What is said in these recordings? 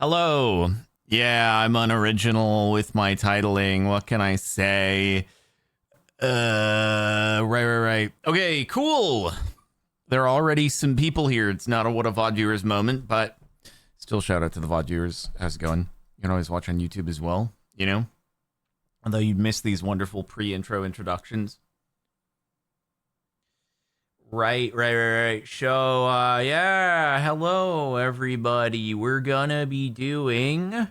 Hello. Yeah, I'm unoriginal with my titling. What can I say? Right. Okay, cool. There are already some people here. It's not a What a VOD Viewers moment, but still shout out to the VOD viewers. How's it going? You can always watch on YouTube as well, you know? Although you'd miss these wonderful pre-intro introductions. Right. So, yeah, hello, everybody. We're gonna be doing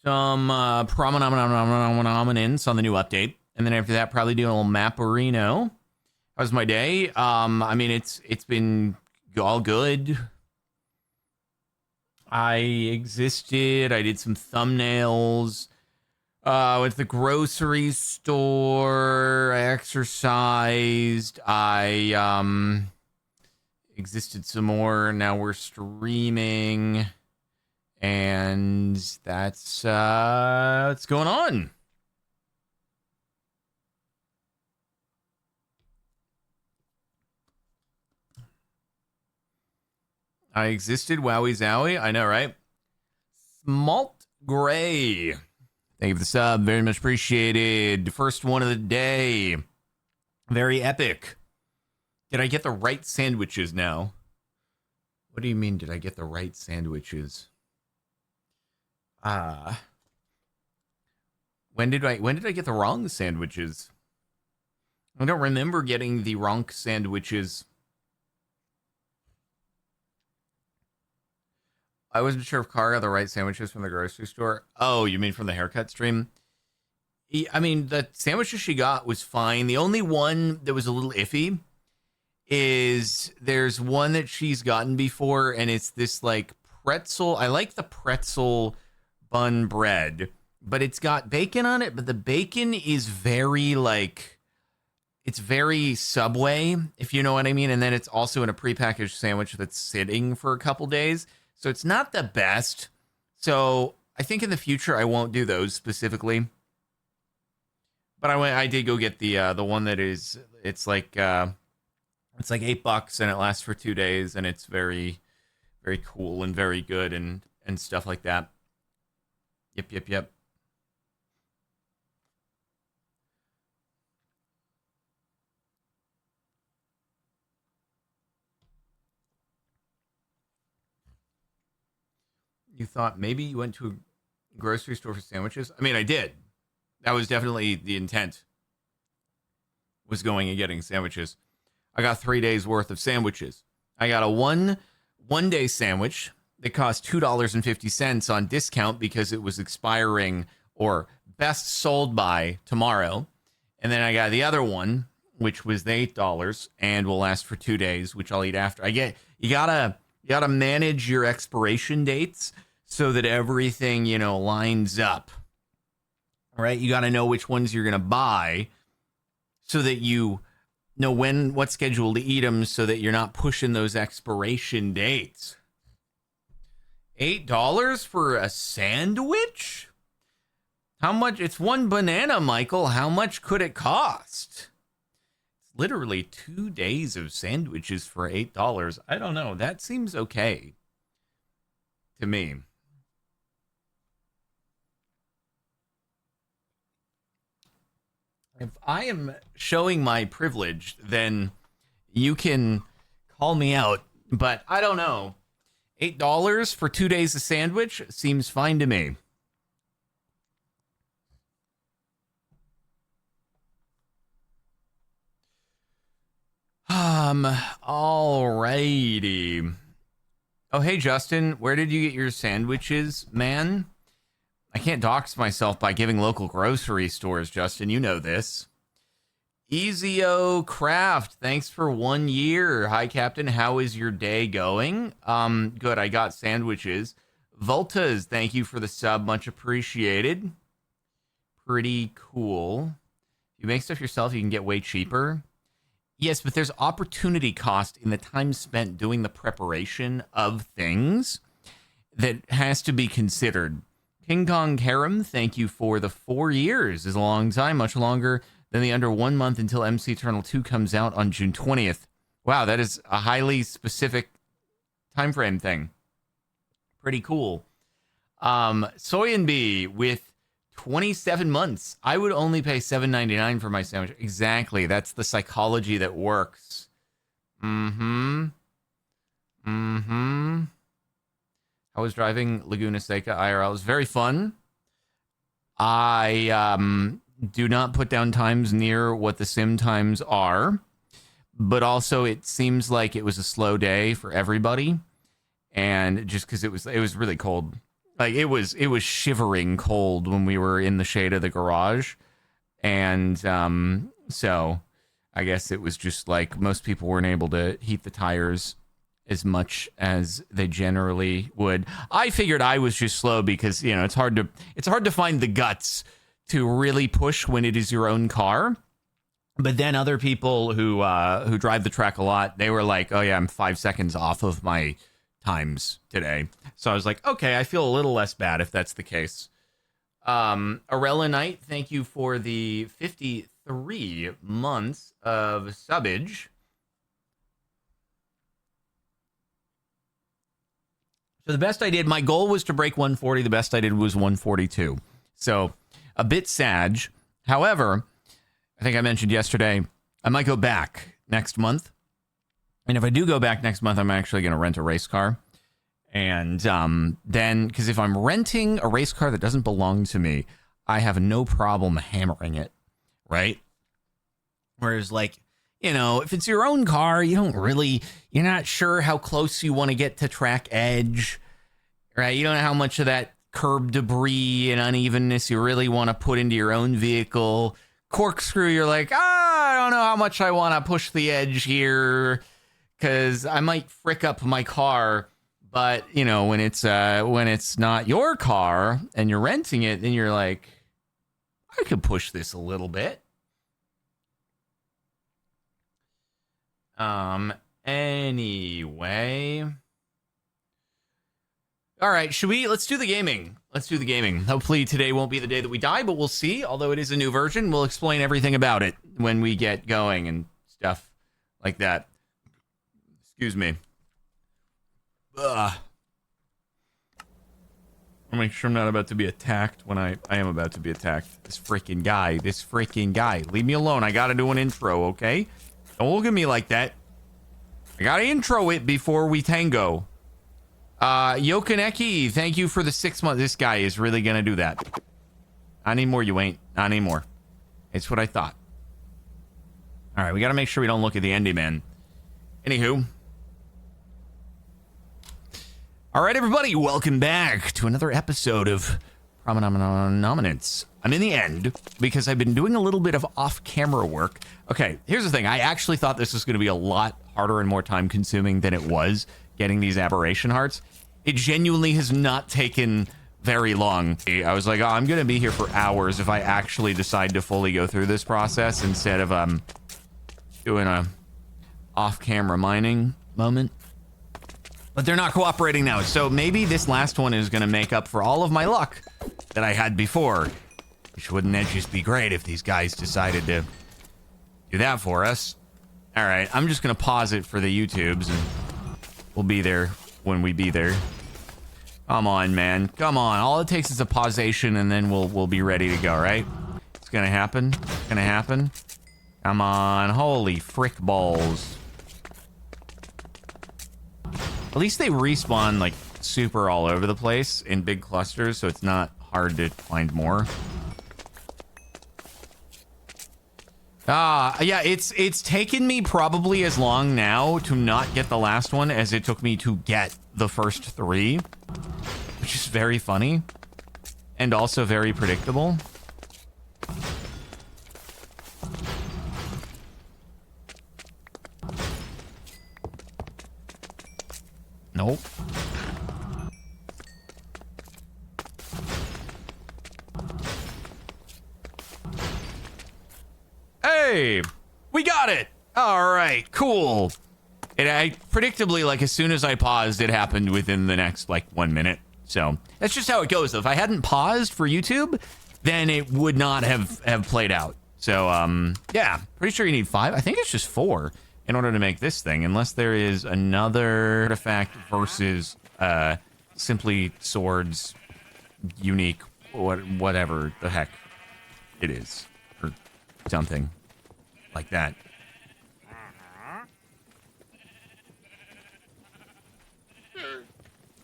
some prominence on the new update, and then after that, probably doing a little Mapperino. How's my day? I mean, it's been all good. I existed. I did some thumbnails. Went to the grocery store. I exercised. I existed some more. Now we're streaming, and that's what's going on. I existed. Wowie zowie. I know, right? Smalt Gray. Thank you for the sub. Very much appreciated. First one of the day. Very epic. Did I get the right sandwiches now? What do you mean, did I get the right sandwiches? When did I get the wrong sandwiches? I don't remember getting the wrong sandwiches. I wasn't sure if Carr got the right sandwiches from the grocery store. Oh, you mean from the haircut stream? I mean, the sandwiches she got was fine. The only one that was a little iffy is there's one that she's gotten before, and it's this like pretzel. I like the pretzel bun bread, but it's got bacon on it, but the bacon is very like, it's very Subway, if you know what I mean. And then it's also in a prepackaged sandwich that's sitting for a couple days. So it's not the best. So I think in the future I won't do those specifically. But I did go get the one that is, it's like $8 and it lasts for 2 days, and it's very, very cool and very good and stuff like that. Yep. You thought maybe you went to a grocery store for sandwiches? I mean, I did. That was definitely the intent, was going and getting sandwiches. I got 3 days worth of sandwiches. I got a one day sandwich that cost $2.50 on discount because it was expiring or best sold by tomorrow. And then I got the other one, which was the $8 and will last for 2 days, which I'll eat after. You gotta manage your expiration dates so that everything, lines up. All right? You got to know which ones you're going to buy so that you know what schedule to eat them, so that you're not pushing those expiration dates. $8 for a sandwich? How much? It's one banana, Michael. How much could it cost? It's literally 2 days of sandwiches for $8. I don't know. That seems okay to me. If I am showing my privilege, then you can call me out. But I don't know. $8 for 2 days of sandwich seems fine to me. Alrighty. Oh, hey, Justin. Where did you get your sandwiches, man? I can't dox myself by giving local grocery stores, Justin. You know this. Easyo Craft, thanks for 1 year. Hi, Captain. How is your day going? Good. I got sandwiches. Voltas, thank you for the sub. Much appreciated. Pretty cool. If you make stuff yourself, you can get way cheaper. Yes, but there's opportunity cost in the time spent doing the preparation of things that has to be considered. King Kong Karam, thank you for the 4 years. Is a long time, much longer than the under 1 month until MC Eternal 2 comes out on June 20th. Wow, that is a highly specific time frame thing. Pretty cool. Soy and Bee with 27 months. I would only pay $7.99 for my sandwich. Exactly. That's the psychology that works. Mm-hmm. Mm-hmm. I was driving Laguna Seca IRL. It was very fun. I do not put down times near what the sim times are, but also it seems like it was a slow day for everybody, and just because it was really cold, like it was shivering cold when we were in the shade of the garage, and so I guess it was just like most people weren't able to heat the tires as much as they generally would. I figured I was just slow because, you know, it's hard to find the guts to really push when it is your own car. But then other people who drive the track a lot, they were like, "Oh yeah, I'm 5 seconds off of my times today." So I was like, "Okay, I feel a little less bad if that's the case." Arella Knight, thank you for the 53 months of subbage. So the best I did, my goal was to break 140. The best I did was 142. So a bit sad. However, I think I mentioned yesterday, I might go back next month. And if I do go back next month, I'm actually going to rent a race car. And then, because if I'm renting a race car that doesn't belong to me, I have no problem hammering it, right? Whereas, like, you know, if it's your own car, you're not sure how close you want to get to track edge, right? You don't know how much of that curb debris and unevenness you really want to put into your own vehicle. Corkscrew, you're like, I don't know how much I want to push the edge here because I might frick up my car. But, you know, when it's not your car and you're renting it, then you're like, I could push this a little bit. Anyway. All right, let's do the gaming. Hopefully today won't be the day that we die, but we'll see. Although it is a new version, we'll explain everything about it when we get going and stuff like that. Excuse me. Ugh. I'll make sure I'm not about to be attacked when I am about to be attacked. This freaking guy. Leave me alone. I gotta do an intro, okay? Don't look at me like that. I gotta intro it before we tango. Yokaneki, thank you for the 6 months. This guy is really gonna do that. Not anymore, you ain't. Not anymore. It's what I thought. Alright, we gotta make sure we don't look at the Endy Man. Anywho. Alright, everybody, welcome back to another episode of Prominence. I'm in the end because I've been doing a little bit of off-camera work. Okay, here's the thing. I actually thought this was going to be a lot harder and more time-consuming than it was getting these aberration hearts. It genuinely has not taken very long. I was like, oh, I'm going to be here for hours if I actually decide to fully go through this process instead of doing a off-camera mining moment. But they're not cooperating now, so maybe this last one is going to make up for all of my luck that I had before. Which wouldn't that just be great if these guys decided to do that for us? All right, I'm just going to pause it for the YouTubes, and we'll be there when we be there. Come on, man. Come on. All it takes is a pausation, and then we'll be ready to go, right? It's going to happen. It's going to happen. Come on. Holy frick balls. At least they respawn, like, super all over the place in big clusters, so it's not hard to find more. Yeah, it's taken me probably as long now to not get the last one as it took me to get the first 3, which is very funny and also very predictable. Nope. Hey, we got it. All right, cool. I predictably, like, as soon as I paused, it happened within the next, like, 1 minute. So that's just how it goes. If I hadn't paused for YouTube, then it would not have played out. So, yeah, pretty sure you need 5. I think it's just 4 in order to make this thing, unless there is another artifact versus simply swords unique, whatever the heck it is, or something like that.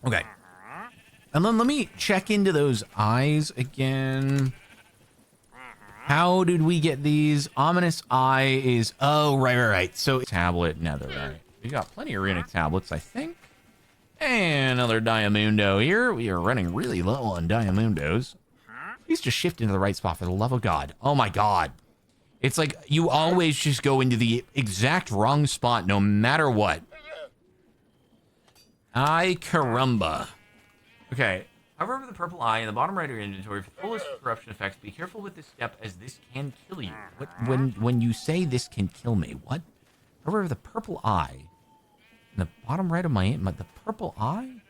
Okay. And then let me check into those eyes again. How did we get these? Ominous eye is... Oh, right. So, tablet, netherite. We got plenty of runic tablets, I think. And another Diamundo here. We are running really low on Diamundos. Please just shift into the right spot for the love of God. Oh, my God. It's like you always just go into the exact wrong spot no matter what. Ay, caramba. Okay. Hover over the purple eye in the bottom right of your inventory for full list of corruption effects. Be careful with this step, as this can kill you. What? When you say this can kill me, what? Hover over the purple eye in the bottom right of the purple eye?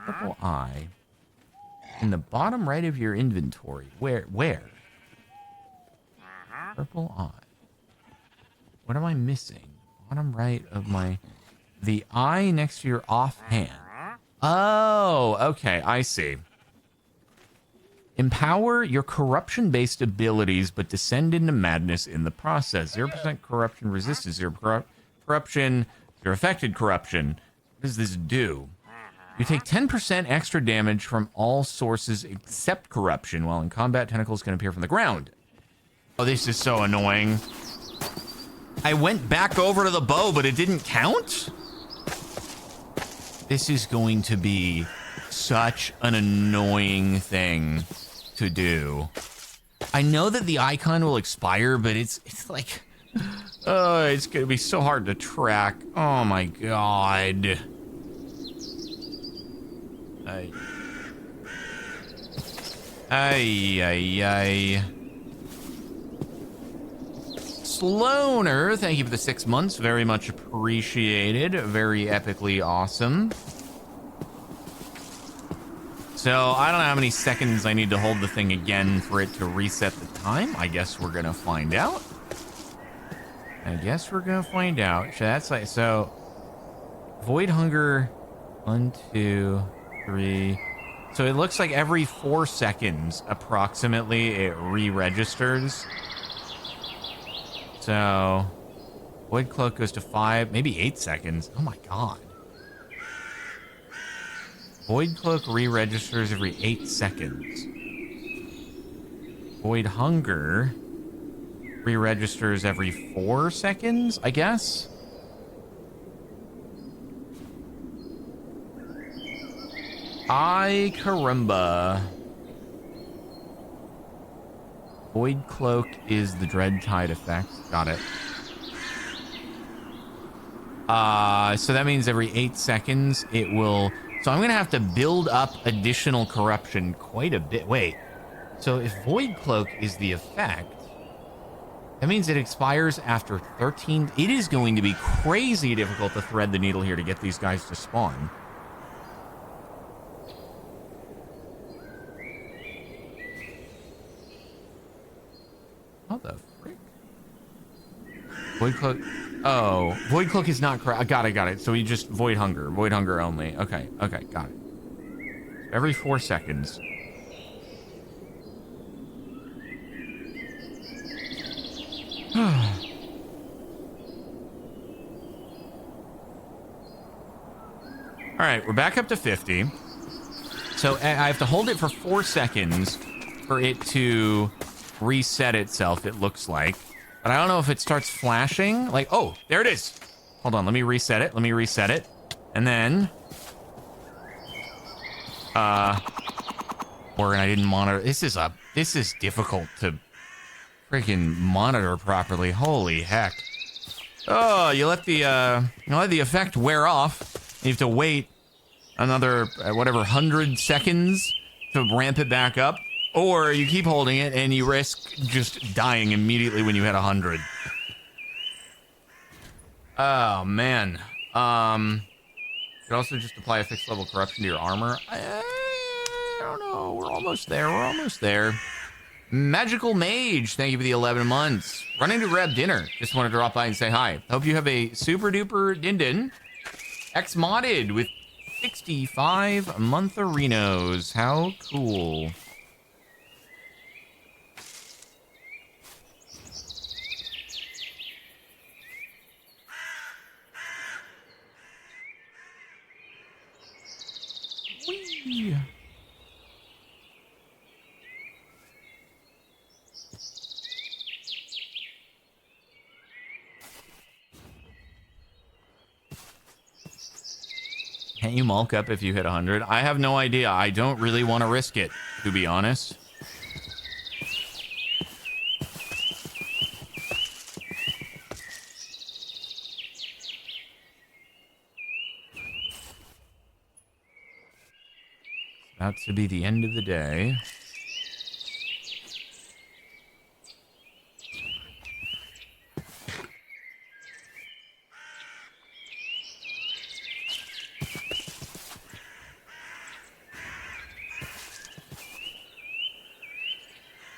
Purple eye in the bottom right of your inventory. Where? Purple eye. What am I missing? Bottom right of the eye next to your offhand. Oh, okay, I see. Empower your corruption-based abilities, but descend into madness in the process. 0% corruption resistance, 0 corruption, 0 affected corruption. What does this do? You take 10% extra damage from all sources except corruption, while in combat, tentacles can appear from the ground. Oh, this is so annoying. I went back over to the bow, but it didn't count? This is going to be such an annoying thing to do. I know that the icon will expire, but it's like... it's going to be so hard to track. Oh my God. Ay. Sloaner, thank you for the 6 months. Very much appreciated. Very epically awesome. So, I don't know how many seconds I need to hold the thing again for it to reset the time. I guess we're going to find out. So, that's like, so, Void Hunger, 1, 2, 3. So, it looks like every 4 seconds, approximately, it re-registers. So, Void Cloak goes to 5, maybe 8 seconds. Oh my God. Void Cloak re-registers every 8 seconds. Void Hunger re-registers every 4 seconds, I guess? Ay, caramba. Void Cloak is the Dread Tide effect. Got it. So that means every 8 seconds it will... So I'm going to have to build up additional corruption quite a bit. Wait. So if Void Cloak is the effect, that means it expires after 13... It is going to be crazy difficult to thread the needle here to get these guys to spawn. How the frick? Void Cloak. Oh, Void Cloak is not correct. Got it. So we just Void Hunger only. Okay, got it. Every 4 seconds. All right, we're back up to 50. So I have to hold it for 4 seconds for it to reset itself, it looks like. But I don't know if it starts flashing. Like, oh, there it is. Hold on, let me reset it. And then... Morgan, I didn't monitor. This is difficult to freaking monitor properly. Holy heck. Oh, you let the effect wear off. You have to wait another, whatever, 100 seconds to ramp it back up. Or you keep holding it and you risk just dying immediately when you hit 100. Oh, man. You could also just apply a fixed level corruption to your armor. I don't know. We're almost there. Magical Mage, thank you for the 11 months. Running to grab dinner. Just want to drop by and say hi. Hope you have a super duper din-din. X-modded with 65 montharinos. How cool. Whee. Can't you mulk up if you hit 100? I have no idea. I don't really want to risk it, to be honest. About to be the end of the day.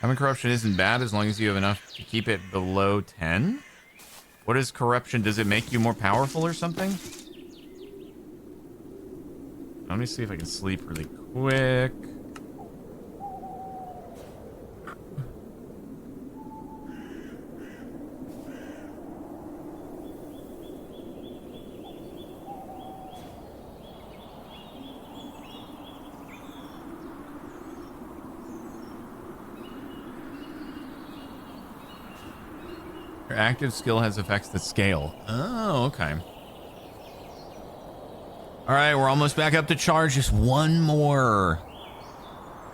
Having corruption isn't bad as long as you have enough to keep it below 10. What is corruption? Does it make you more powerful or something? Let me see if I can sleep really quick. Your active skill has effects that scale. Oh, okay. All right, we're almost back up to charge. Just one more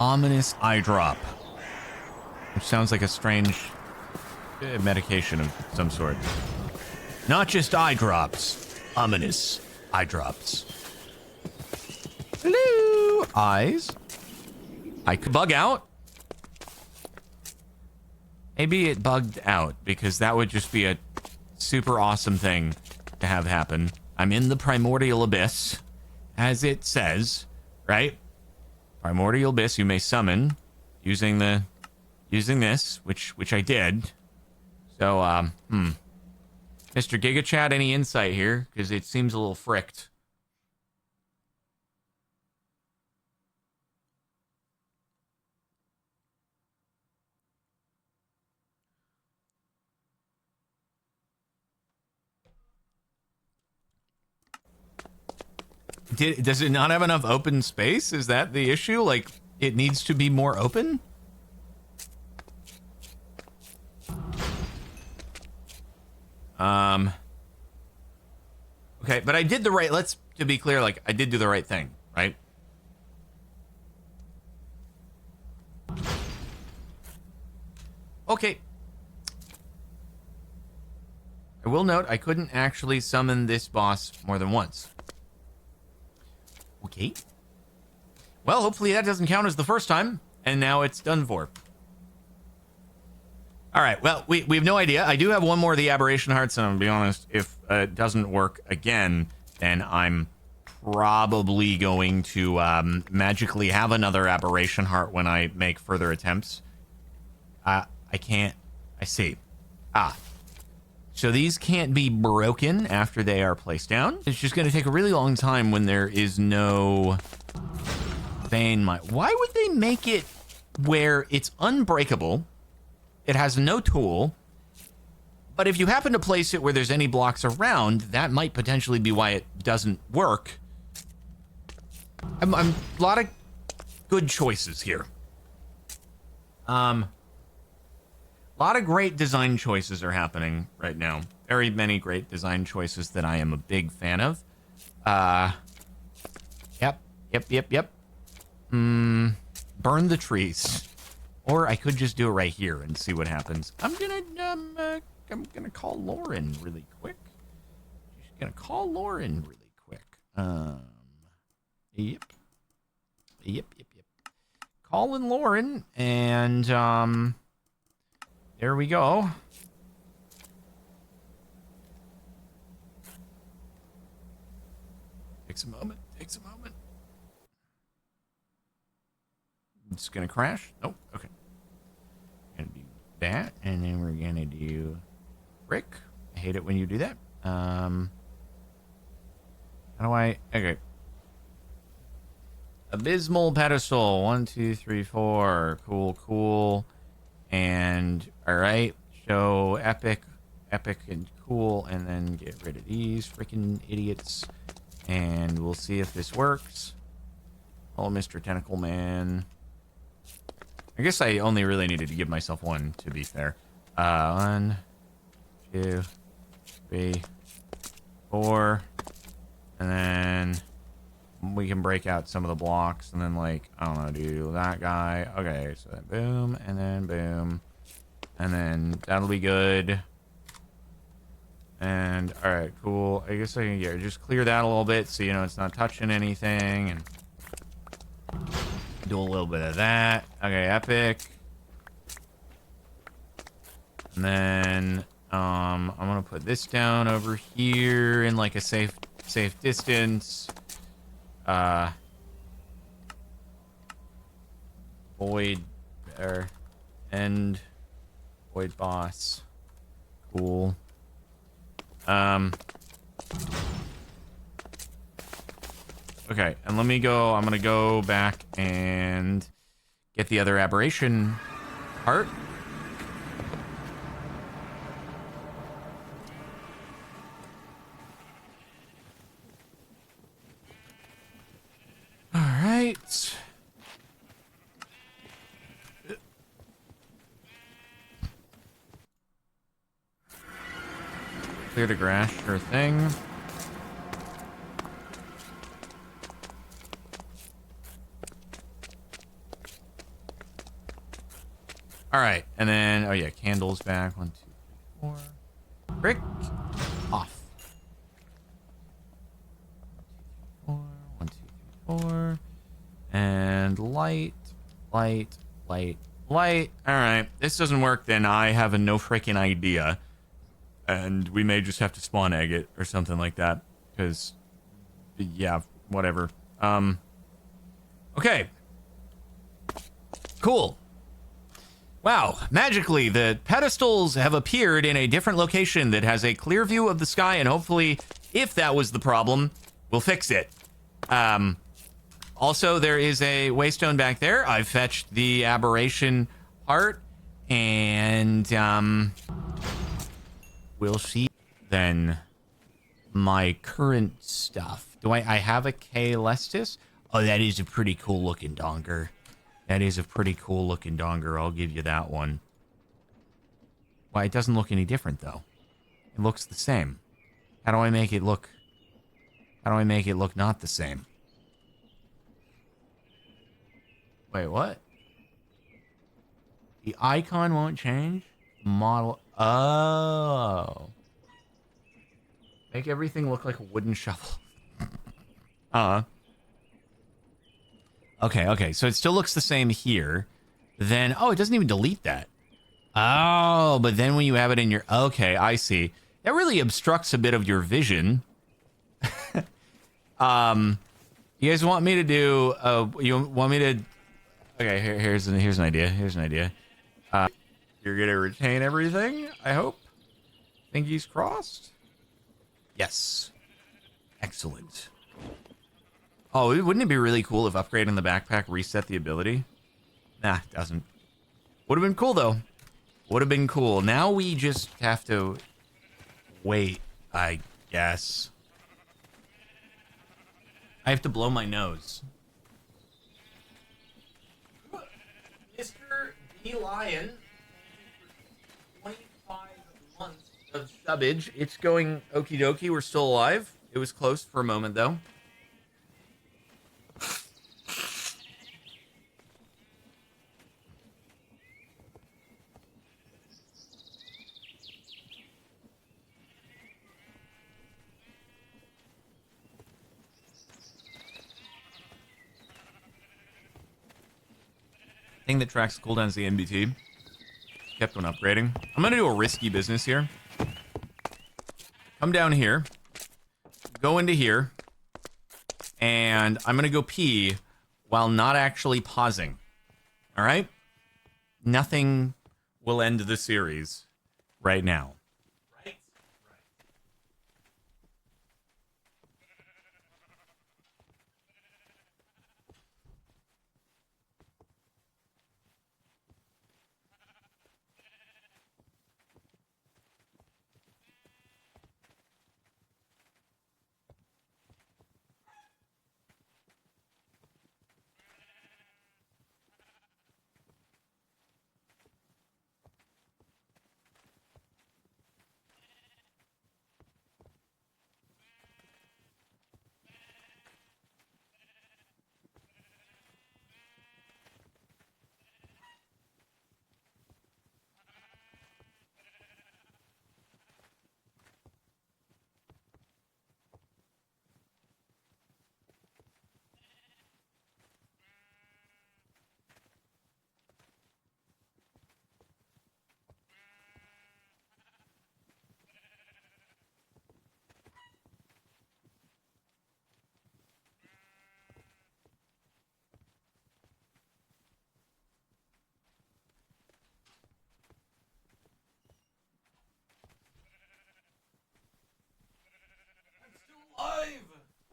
ominous eye drop, which sounds like a strange medication of some sort. Not just eye drops, ominous eye drops. Hello, eyes. I could bug out. Maybe it bugged out because that would just be a super awesome thing to have happen. I'm in the primordial abyss, as it says, right? Primordial abyss you may summon using this, which I did. So, Mr. GigaChat, any insight here? Because it seems a little fricked. Does it not have enough open space? Is that the issue? Like, it needs to be more open? Okay, but I did the right, to be clear, like, I did do the right thing, right? Okay. I will note, I couldn't actually summon this boss more than once. Okay. Well, hopefully that doesn't count as the first time, and now it's done for. All right, well, we have no idea. I do have one more of the aberration hearts, and I'm gonna be honest, if it doesn't work again, then I'm probably going to magically have another aberration heart when I make further attempts. I see. So these can't be broken after they are placed down. It's just going to take a really long time when there is no vein mine. Why would they make it where it's unbreakable? It has no tool. But if you happen to place it where there's any blocks around, that might potentially be why it doesn't work. I'm a lot of good choices here. A lot of great design choices are happening right now. Very many great design choices that I am a big fan of. Yep. Burn the trees. Or I could just do it right here and see what happens. I'm gonna call Lauren really quick. Yep. Calling Lauren, and there we go. Takes a moment. It's gonna crash. Nope. Okay. Gonna do that, and then we're gonna do Rick. I hate it when you do that. How do I? Okay. Abysmal pedestal. 1, 2, 3, 4. Cool. And all right, show epic and cool, and then get rid of these freaking idiots, and we'll see if this works. Oh, Mr. Tentacle Man. I guess I only really needed to give myself one, to be fair. 1, 2, 3, 4, and then we can break out some of the blocks, and then, like, I don't know, do that guy. Okay, so then boom, and then that'll be good. And all right, cool. I guess I can just clear that a little bit, so you know it's not touching anything, and do a little bit of that. Okay, epic. And then I'm gonna put this down over here in like a safe distance. Void or end void boss. Cool. Okay, and let me go. I'm gonna go back and get the other aberration part. All right. Clear the grass, sure thing. All right, and then, oh yeah, candles back. 1, 2, 3, 4. Brick off. 1, 2, 3, 4. And light. All right, this doesn't work, then I have a no freaking idea. And we may just have to spawn egg it or something like that. Because, yeah, whatever. Okay. Cool. Wow, magically, the pedestals have appeared in a different location that has a clear view of the sky, and hopefully, if that was the problem, we'll fix it. Also, there is a waystone back there. I've fetched the aberration part, and, we'll see then my current stuff. Do I have a K Lestis? Oh, that is a pretty cool looking donger. That is a pretty cool looking donger. I'll give you that one. Why, it doesn't look any different though. It looks the same. How do I make it look not the same? Wait, what? The icon won't change? Model. Oh. Make everything look like a wooden shovel. Okay, so it still looks the same here. Then, oh, it doesn't even delete that. Oh, but then when you have it in your... Okay, I see. That really obstructs a bit of your vision. You guys want me to do... you want me to... Okay, here's an idea. You're going to retain everything, I hope? Fingers crossed? Yes. Excellent. Oh, wouldn't it be really cool if upgrading the backpack reset the ability? Nah, it doesn't. Would have been cool, though. Would have been cool. Now we just have to wait, I guess. I have to blow my nose. Mr. D. Lion, 25 months of subbage. It's going okie dokie. We're still alive. It was close for a moment, though. Thing that tracks cooldowns the NBT. Kept on upgrading. I'm gonna do a risky business here. Come down here. Go into here. And I'm gonna go pee while not actually pausing. Alright? Nothing will end the series right now. Right?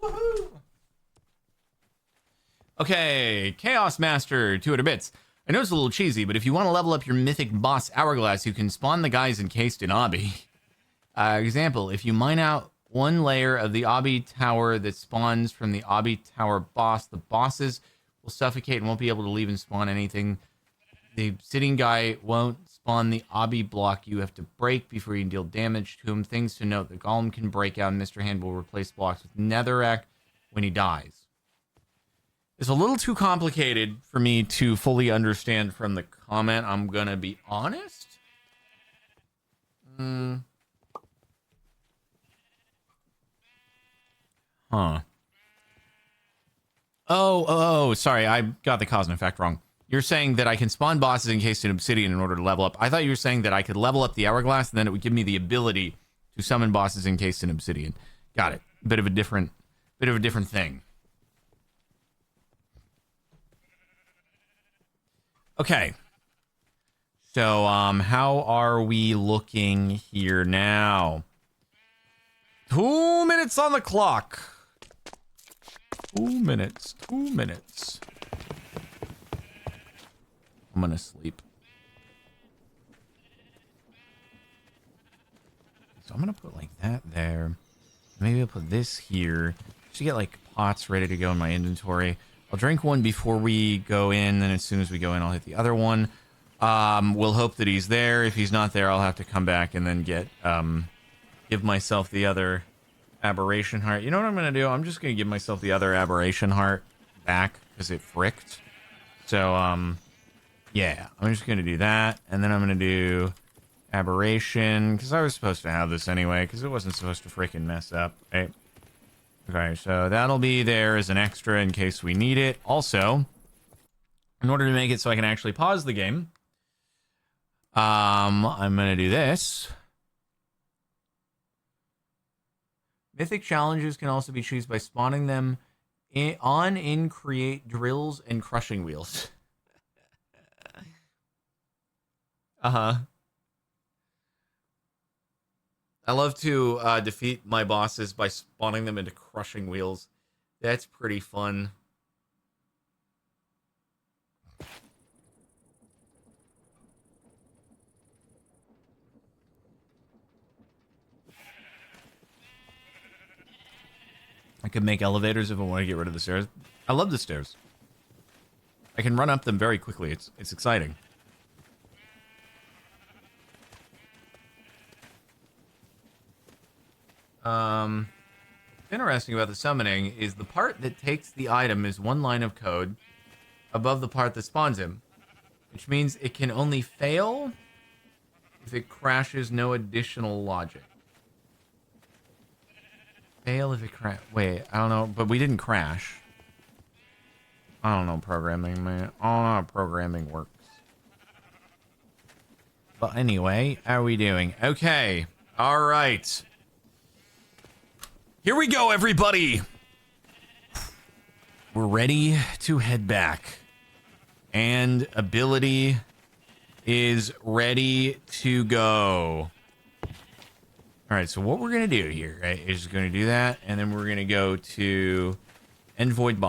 Woohoo! Okay, Chaos Master, 200 bits. I know it's a little cheesy, but if you want to level up your mythic boss Hourglass, you can spawn the guys encased in Obby. Example, if you mine out one layer of the Obby Tower that spawns from the Obby Tower boss, the bosses will suffocate and won't be able to leave and spawn anything. The sitting guy won't spawn the Obby block you have to break before you can deal damage to him. Things to note, the Golem can break out and Mr. Hand will replace blocks with Netherrack when he dies. It's a little too complicated for me to fully understand from the comment. I'm going to be honest. Huh. Oh, sorry. I got the cause and effect wrong. You're saying that I can spawn bosses encased in obsidian in order to level up. I thought you were saying that I could level up the hourglass and then it would give me the ability to summon bosses encased in obsidian. Got it. Bit of a different thing. Okay. So, how are we looking here now? 2 minutes on the clock. 2 minutes. 2 minutes. I'm gonna sleep. So I'm gonna put like that there. Maybe I'll put this here. Just to get like pots ready to go in my inventory. I'll drink one before we go in, then as soon as we go in, I'll hit the other one. We'll hope that he's there. If he's not there, I'll have to come back and then get give myself the other aberration heart. You know what I'm gonna do? I'm just gonna give myself the other aberration heart back because it fricked. So yeah, I'm just gonna do that, and then I'm gonna do aberration because I was supposed to have this anyway because it wasn't supposed to freaking mess up, right? Okay, so that'll be there as an extra in case we need it. Also, in order to make it so I can actually pause the game, I'm gonna do this. Mythic challenges can also be chosen by spawning them in create drills and crushing wheels. I love to defeat my bosses by spawning them into crushing wheels. That's pretty fun. I could make elevators if I want to get rid of the stairs. I love the stairs. I can run up them very quickly. It's exciting. Interesting about the summoning is the part that takes the item is one line of code above the part that spawns him, which means it can only fail if it crashes no additional logic. Fail if it crash. Wait, I don't know, but we didn't crash. I don't know programming, man. I don't know how programming works. But anyway, how are we doing? Okay. All right. Here we go, everybody. We're ready to head back. And ability is ready to go. All right, so what we're going to do here, right, is going to do that, and then we're going to go to End Void Boss.